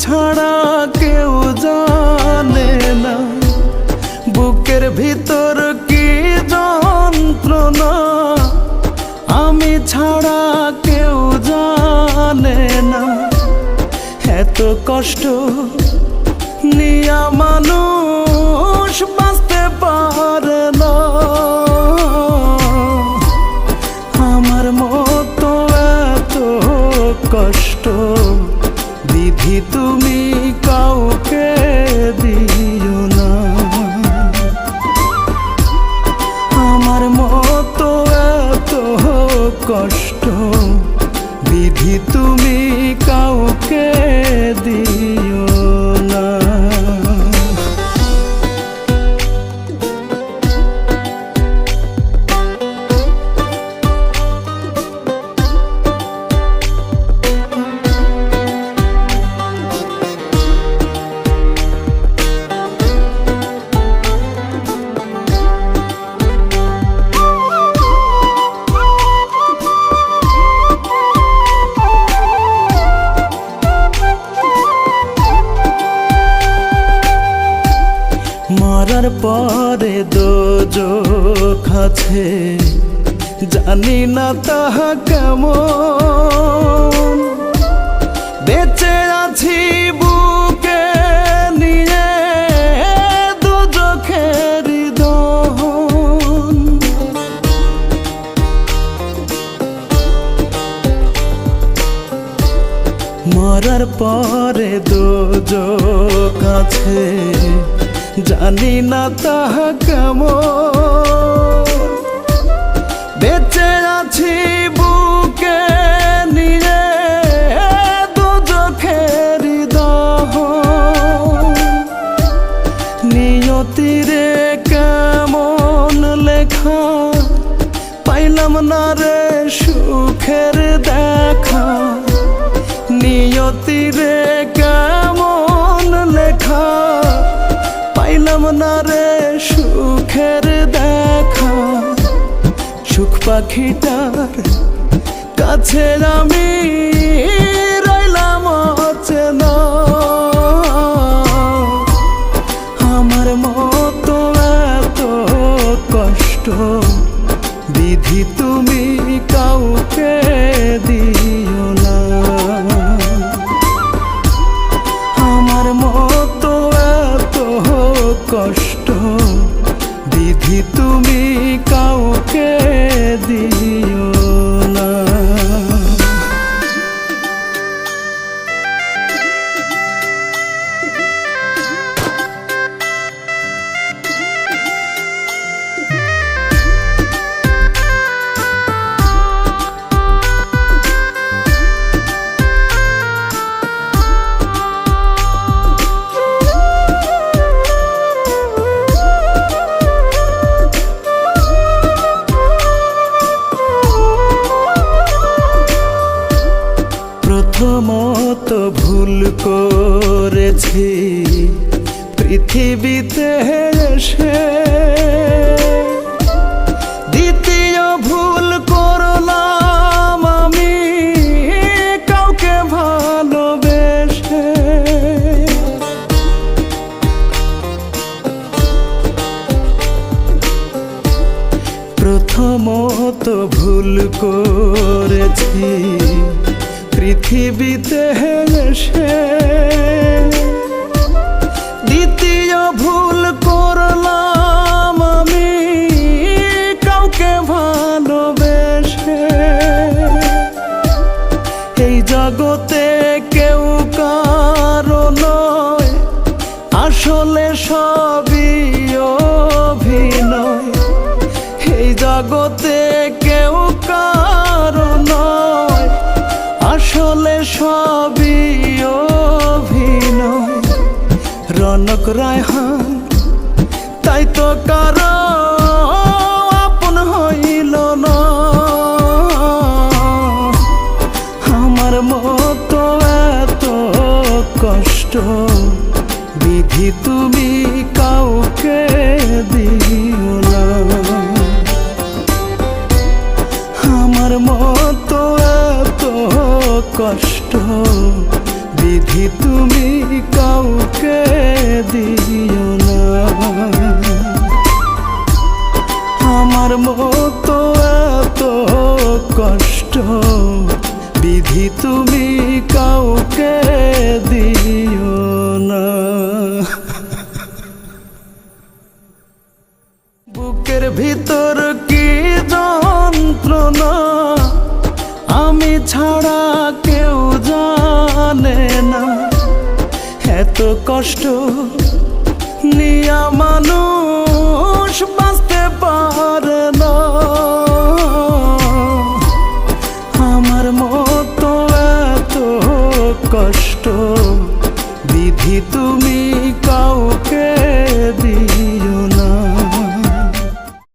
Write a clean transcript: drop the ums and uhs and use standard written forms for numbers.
ছাড়া কেউ জানে না বুকের ভিতর কি যন্ত্রণা, আমি ছাড়া কেউ জানে না। এত কষ্ট নিয়া মানুষ বাঁচতে পারে না, আমার মতো এত কষ্ট বিধি তুমি কাউকে দিও না। আমার মতো এত কষ্ট বিধি তুমি কাউকে দিও না। মরার পরে দোজখ আছে, জানি না তাহা কেমন। বেঁচে আছি বুকে নিয়ে দোজখের দহন। মরার পরে দোজখ আছে, জানি না তাহা কেমন। বেঁচে আছি বুকে নিয়ে দোজখের দহন। নিয়তিরে কেমন লেখা, পাইলাম না রে সুখের দেখা। নিয়তিরে কেমন লেখা, পাইলাম না রে সুখের দেখা। সুখ পাখিটার কাছে আমি রইলাম অচেনা, আমার মতো এত কষ্ট বিধি তুমি কাউকে দিও না। আমার মতো এত কষ্ট বিধি তুমি কাউকে দিও না। প্রথমত ভুল করেছি পৃথিবীতে এসে, দ্বিতীয় ভুল করলাম আমি কাউকে ভালোবেসে। প্রথমত ভুল করেছি পৃথিবীতে এসে, দ্বিতীয় ভুল করলাম আমি কাউকে ভালোবেসে। এই জগতে কেউ কারো নয়, আসলে সবই অভিনয়। এই জগতে কেউ কারো নয়, আসলে সবই অভিনয়। রনক রায়হান তাই তো কারো আপন হইল না, আমার মতো এত কষ্ট বিধি তুমি কাউকে দিও না। আমার মতো এত কষ্ট বিধি তুমি কাউকে দিও না। আমার মতো এত কষ্ট বিধি তুমি কাউকে দিও না। বুকের ভিতর কি যন্ত্রণা আমি ছাড়া কেউ জানে না। এত কষ্ট নিয়া মানুষ বাঁচতে পারে না। আমার মতো এত কষ্ট বিধি তুমি